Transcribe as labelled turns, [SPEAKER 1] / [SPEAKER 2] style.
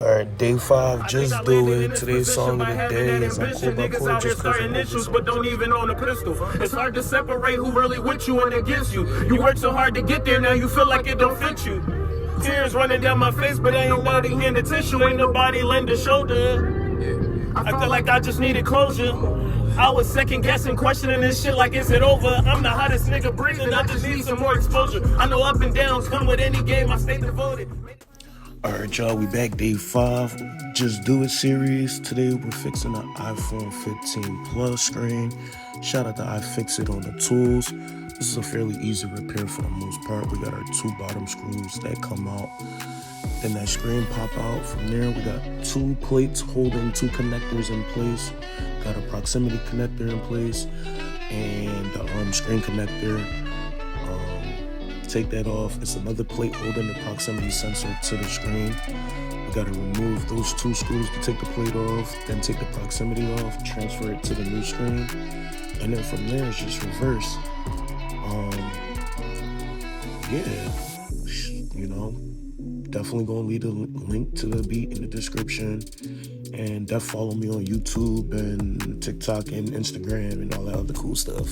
[SPEAKER 1] Alright, day 5, just do it. Today's song of the day is I'm Kool by Kool, just cause I'm
[SPEAKER 2] issues, but don't even own a pistol. It's hard to separate who really with you and against you. You work so hard to get there, now you feel like it don't fit you. Tears running down my face, but I ain't letting in the tissue. Ain't nobody lend a shoulder. I feel like I just needed closure. I was second guessing, questioning this shit like, is it over? I'm the hottest nigga breathing, I just need some more exposure. I know up and downs come with any game, I stay devoted.
[SPEAKER 1] Alright, y'all, we back day 5. Just do it series. Today we're fixing the iPhone 15 Plus screen. Shout out to iFixit on the tools. This is a fairly easy repair for the most part. We got our 2 bottom screws that come out. Then that screen pop out. From there, we got 2 plates holding 2 connectors in place. Got a proximity connector in place and the screen connector. Take that off. It's another plate holding the proximity sensor to the screen. We gotta remove those 2 screws to take the plate off, then take the proximity off, transfer it to the new screen, and then from there it's just reverse. Definitely gonna leave a link to the beat in the description, and follow me on YouTube and TikTok and Instagram and all that other cool stuff.